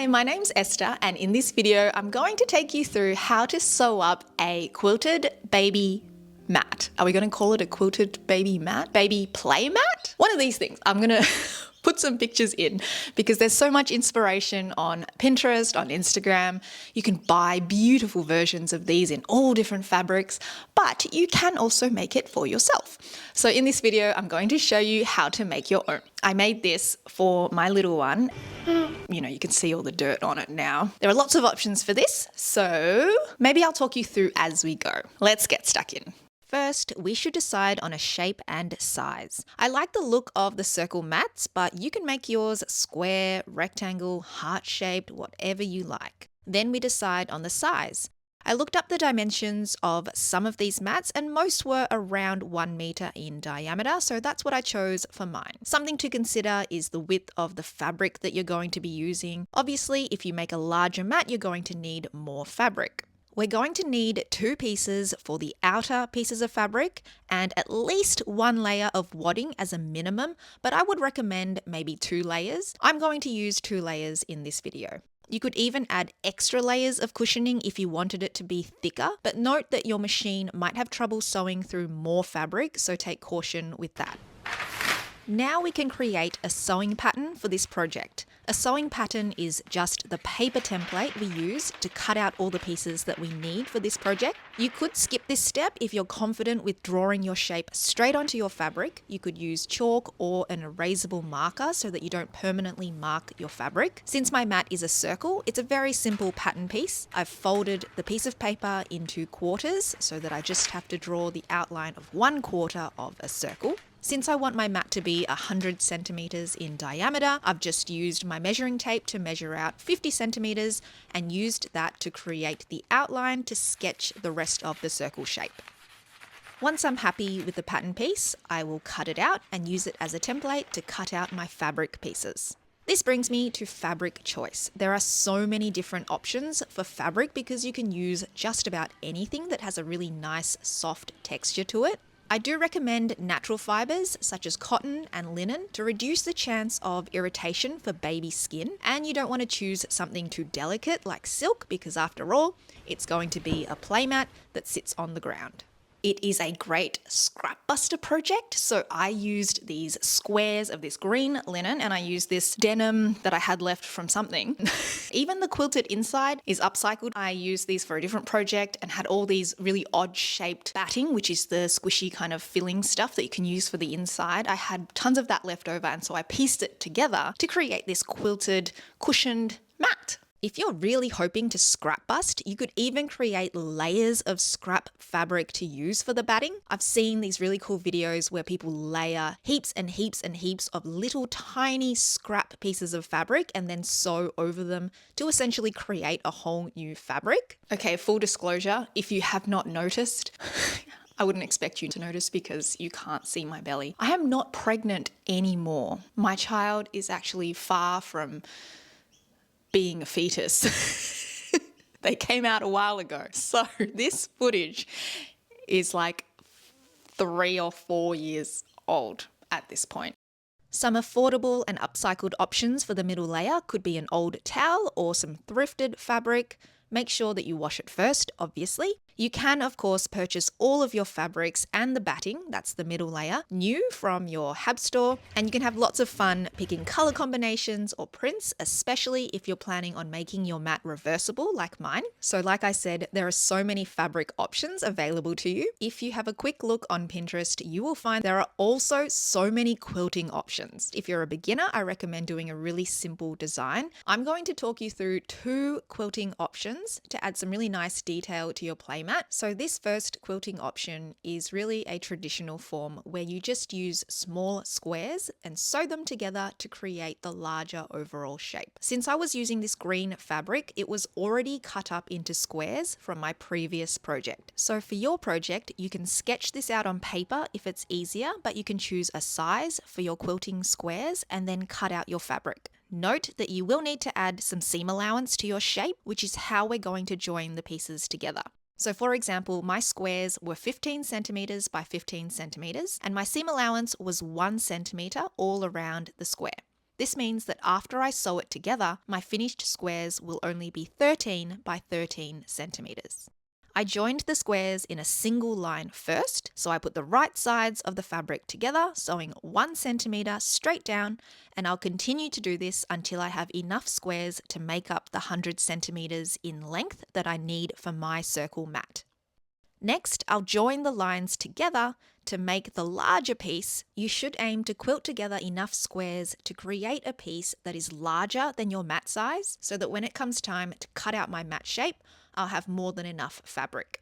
Hi, my name's Esther, and in this video, I'm going to take you through how to sew up a quilted baby mat. Are we going to call it a quilted baby mat? Baby play mat? One of these things. I'm going to put some pictures in because there's so much inspiration on Pinterest, on Instagram. You can buy beautiful versions of these in all different fabrics, but you can also make it for yourself. So in this video, I'm going to show you how to make your own. I made this for my little one. You can see all the dirt on it now. There are lots of options for this, so maybe I'll talk you through as we go. Let's get stuck in. First, we should decide on a shape and size. I like the look of the circle mats, but you can make yours square, rectangle, heart-shaped, whatever you like. Then we decide on the size. I looked up the dimensions of some of these mats and most were around 1 meter in diameter, so that's what I chose for mine. Something to consider is the width of the fabric that you're going to be using. Obviously, if you make a larger mat, you're going to need more fabric. We're going to need 2 pieces for the outer pieces of fabric and at least 1 layer of wadding as a minimum, but I would recommend maybe 2 layers. I'm going to use 2 layers in this video. You could even add extra layers of cushioning if you wanted it to be thicker, but note that your machine might have trouble sewing through more fabric, so take caution with that. Now we can create a sewing pattern for this project. A sewing pattern is just the paper template we use to cut out all the pieces that we need for this project. You could skip this step if you're confident with drawing your shape straight onto your fabric. You could use chalk or an erasable marker so that you don't permanently mark your fabric. Since my mat is a circle, it's a very simple pattern piece. I've folded the piece of paper into quarters so that I just have to draw the outline of 1/4 of a circle. Since I want my mat to be 100 centimeters in diameter, I've just used my measuring tape to measure out 50 centimeters and used that to create the outline to sketch the rest of the circle shape. Once I'm happy with the pattern piece, I will cut it out and use it as a template to cut out my fabric pieces. This brings me to fabric choice. There are so many different options for fabric because you can use just about anything that has a really nice soft texture to it. I do recommend natural fibers such as cotton and linen to reduce the chance of irritation for baby skin, and you don't want to choose something too delicate like silk because after all, it's going to be a playmat that sits on the ground. It is a great scrap buster project, so I used these squares of this green linen and I used this denim that I had left from something. Even the quilted inside is upcycled. I used these for a different project and had all these really odd shaped batting, which is the squishy kind of filling stuff that you can use for the inside. I had tons of that left over and so I pieced it together to create this quilted cushioned mat. If you're really hoping to scrap bust, you could even create layers of scrap fabric to use for the batting. I've seen these really cool videos where people layer heaps and heaps and heaps of little tiny scrap pieces of fabric and then sew over them to essentially create a whole new fabric. Okay, full disclosure, if you have not noticed, I wouldn't expect you to notice because you can't see my belly. I am not pregnant anymore. My child is actually far from being a fetus. They came out a while ago. So this footage is like 3 or 4 years old at this point. Some affordable and upcycled options for the middle layer could be an old towel or some thrifted fabric. Make sure that you wash it first, obviously. You can, of course, purchase all of your fabrics and the batting, that's the middle layer, new from your HAB store, and you can have lots of fun picking color combinations or prints, especially if you're planning on making your mat reversible like mine. So like I said, there are so many fabric options available to you. If you have a quick look on Pinterest, you will find there are also so many quilting options. If you're a beginner, I recommend doing a really simple design. I'm going to talk you through 2 quilting options to add some really nice detail to your playmat. So this first quilting option is really a traditional form where you just use small squares and sew them together to create the larger overall shape. Since I was using this green fabric, it was already cut up into squares from my previous project. So for your project, you can sketch this out on paper if it's easier, but you can choose a size for your quilting squares and then cut out your fabric. Note that you will need to add some seam allowance to your shape, which is how we're going to join the pieces together. So for example, my squares were 15 centimeters by 15 centimeters, and my seam allowance was 1 centimeter all around the square. This means that after I sew it together, my finished squares will only be 13 by 13 centimeters. I joined the squares in a single line first, so I put the right sides of the fabric together, sewing 1 centimeter straight down, and I'll continue to do this until I have enough squares to make up the 100 centimeters in length that I need for my circle mat. Next, I'll join the lines together to make the larger piece. You should aim to quilt together enough squares to create a piece that is larger than your mat size, so that when it comes time to cut out my mat shape, I'll have more than enough fabric.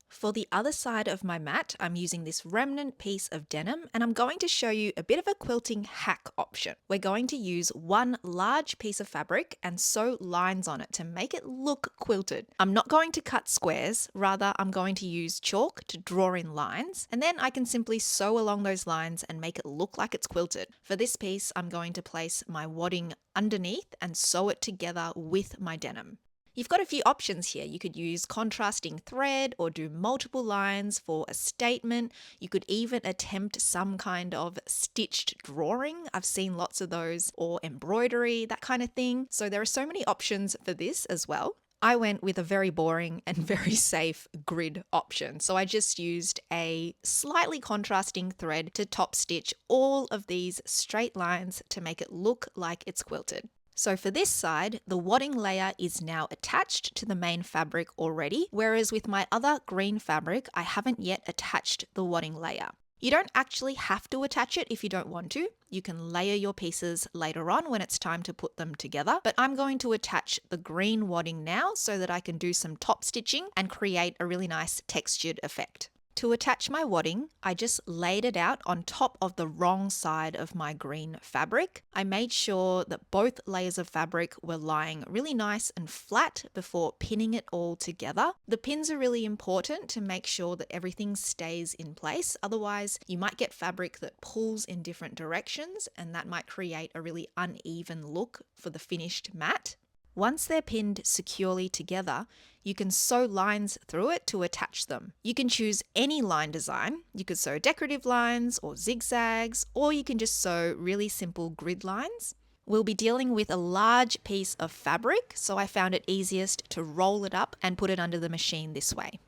For the other side of my mat, I'm using this remnant piece of denim, and I'm going to show you a bit of a quilting hack option. We're going to use one large piece of fabric and sew lines on it to make it look quilted. I'm not going to cut squares, rather I'm going to use chalk to draw in lines, and then I can simply sew along those lines and make it look like it's quilted. For this piece, I'm going to place my wadding underneath and sew it together with my denim. You've got a few options here. You could use contrasting thread or do multiple lines for a statement. You could even attempt some kind of stitched drawing. I've seen lots of those, or embroidery, that kind of thing. So there are so many options for this as well. I went with a very boring and very safe grid option. So I just used a slightly contrasting thread to top stitch all of these straight lines to make it look like it's quilted. So for this side, the wadding layer is now attached to the main fabric already, whereas with my other green fabric, I haven't yet attached the wadding layer. You don't actually have to attach it if you don't want to. You can layer your pieces later on when it's time to put them together, but I'm going to attach the green wadding now so that I can do some top stitching and create a really nice textured effect. To attach my wadding, I just laid it out on top of the wrong side of my green fabric. I made sure that both layers of fabric were lying really nice and flat before pinning it all together. The pins are really important to make sure that everything stays in place. Otherwise, you might get fabric that pulls in different directions, and that might create a really uneven look for the finished mat. Once they're pinned securely together, you can sew lines through it to attach them. You can choose any line design. You could sew decorative lines or zigzags, or you can just sew really simple grid lines. We'll be dealing with a large piece of fabric, so I found it easiest to roll it up and put it under the machine this way.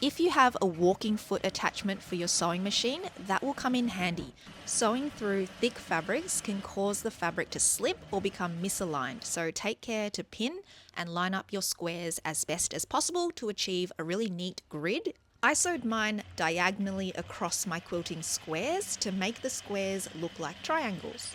If you have a walking foot attachment for your sewing machine, that will come in handy. Sewing through thick fabrics can cause the fabric to slip or become misaligned, so take care to pin and line up your squares as best as possible to achieve a really neat grid. I sewed mine diagonally across my quilting squares to make the squares look like triangles.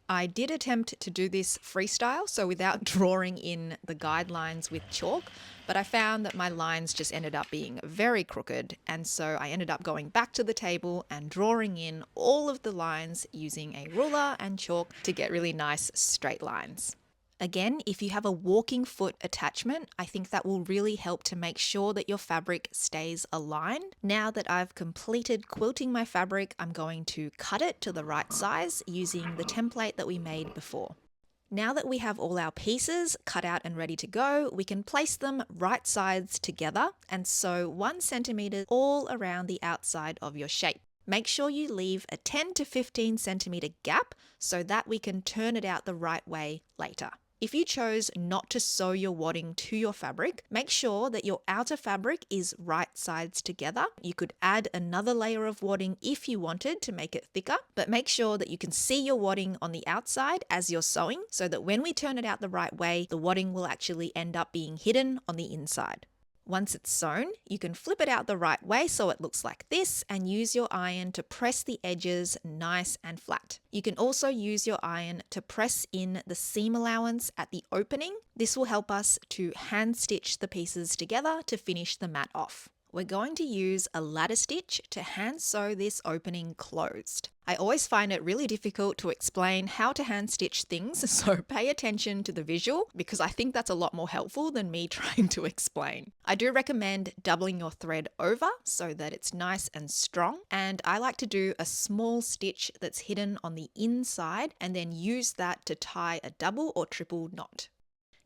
I did attempt to do this freestyle, so without drawing in the guidelines with chalk, but I found that my lines just ended up being very crooked, and so I ended up going back to the table and drawing in all of the lines using a ruler and chalk to get really nice straight lines. Again, if you have a walking foot attachment, I think that will really help to make sure that your fabric stays aligned. Now that I've completed quilting my fabric, I'm going to cut it to the right size using the template that we made before. Now that we have all our pieces cut out and ready to go, we can place them right sides together and sew 1 centimeter all around the outside of your shape. Make sure you leave a 10 to 15 centimeter gap so that we can turn it out the right way later. If you chose not to sew your wadding to your fabric, make sure that your outer fabric is right sides together. You could add another layer of wadding if you wanted to make it thicker, but make sure that you can see your wadding on the outside as you're sewing so that when we turn it out the right way, the wadding will actually end up being hidden on the inside. Once it's sewn, you can flip it out the right way so it looks like this and use your iron to press the edges nice and flat. You can also use your iron to press in the seam allowance at the opening. This will help us to hand stitch the pieces together to finish the mat off. We're going to use a ladder stitch to hand sew this opening closed. I always find it really difficult to explain how to hand stitch things, so pay attention to the visual because I think that's a lot more helpful than me trying to explain. I do recommend doubling your thread over so that it's nice and strong, and I like to do a small stitch that's hidden on the inside and then use that to tie a double or triple knot.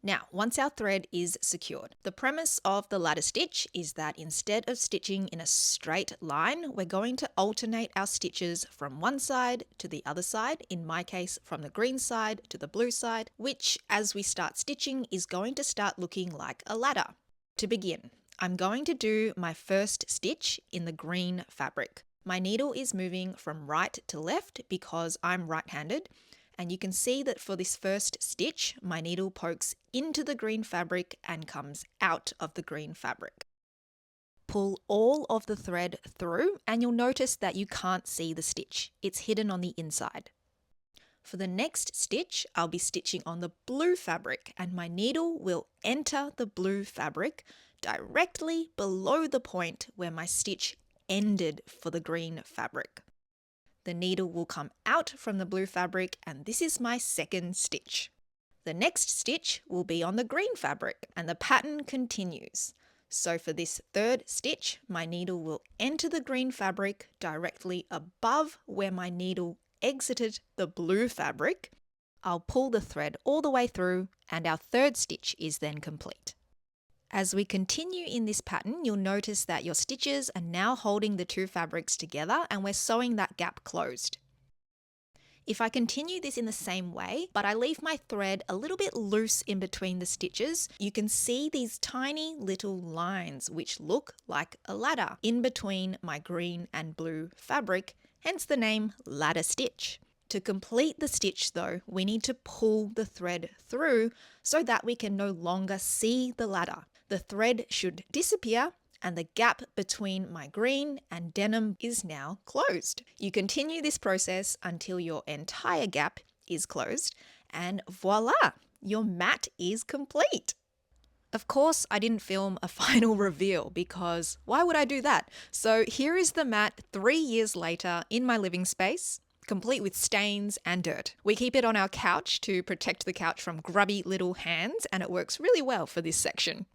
Now, once our thread is secured, the premise of the ladder stitch is that instead of stitching in a straight line, we're going to alternate our stitches from one side to the other side, in my case from the green side to the blue side, which as we start stitching is going to start looking like a ladder. To begin, I'm going to do my first stitch in the green fabric. My needle is moving from right to left because I'm right-handed, and you can see that for this first stitch, my needle pokes into the green fabric and comes out of the green fabric. Pull all of the thread through and you'll notice that you can't see the stitch. It's hidden on the inside. For the next stitch, I'll be stitching on the blue fabric and my needle will enter the blue fabric directly below the point where my stitch ended for the green fabric. The needle will come out from the blue fabric and this is my second stitch. The next stitch will be on the green fabric and the pattern continues. So for this third stitch, my needle will enter the green fabric directly above where my needle exited the blue fabric. I'll pull the thread all the way through and our third stitch is then complete. As we continue in this pattern, you'll notice that your stitches are now holding the two fabrics together and we're sewing that gap closed. If I continue this in the same way, but I leave my thread a little bit loose in between the stitches, you can see these tiny little lines which look like a ladder in between my green and blue fabric, hence the name ladder stitch. To complete the stitch though, we need to pull the thread through so that we can no longer see the ladder. The thread should disappear and the gap between my green and denim is now closed. You continue this process until your entire gap is closed and voila, your mat is complete. Of course, I didn't film a final reveal because why would I do that? So here is the mat 3 years later in my living space, complete with stains and dirt. We keep it on our couch to protect the couch from grubby little hands and it works really well for this section.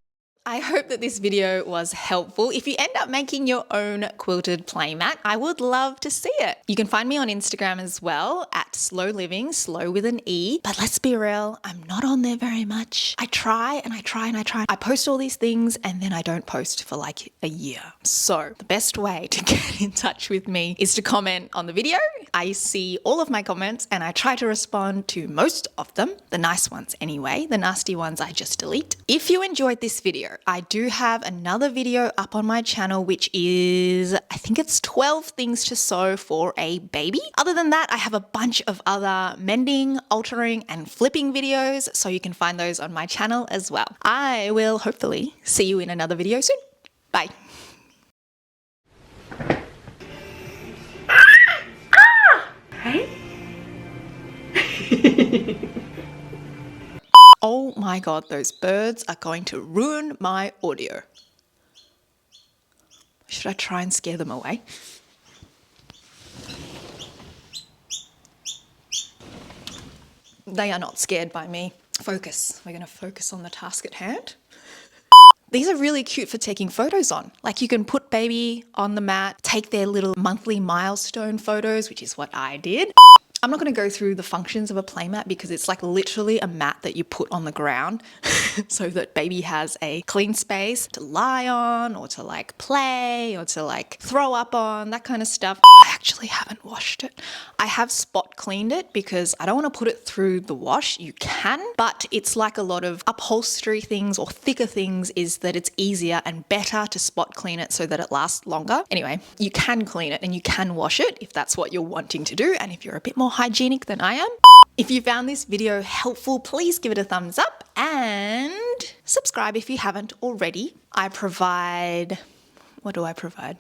I hope that this video was helpful. If you end up making your own quilted playmat, I would love to see it. You can find me on Instagram as well at Slow Living, slow with an E. But let's be real, I'm not on there very much. I try and I try and I try. I post all these things and then I don't post for like a year. So the best way to get in touch with me is to comment on the video. I see all of my comments and I try to respond to most of them, the nice ones anyway, the nasty ones I just delete. If you enjoyed this video, I do have another video up on my channel, which is, I think it's 12 things to sew for a baby. Other than that, I have a bunch of other mending, altering, and flipping videos, so you can find those on my channel as well. I will hopefully see you in another video soon. Bye. Oh my god, those birds are going to ruin my audio. Should I try and scare them away? They are not scared by me. Focus. We're going to focus on the task at hand. These are really cute for taking photos on. Like you can put baby on the mat, take their little monthly milestone photos, which is what I did. I'm not going to go through the functions of a playmat because it's like literally a mat that you put on the ground so that baby has a clean space to lie on or to like play or to like throw up on, that kind of stuff. I actually haven't washed it. I have spot cleaned it because I don't want to put it through the wash. You can, but it's like a lot of upholstery things or thicker things is that it's easier and better to spot clean it so that it lasts longer. Anyway, you can clean it and you can wash it if that's what you're wanting to do and if you're a bit more hygienic than I am. If you found this video helpful, please give it a thumbs up and subscribe if you haven't already. I provide, what do I provide?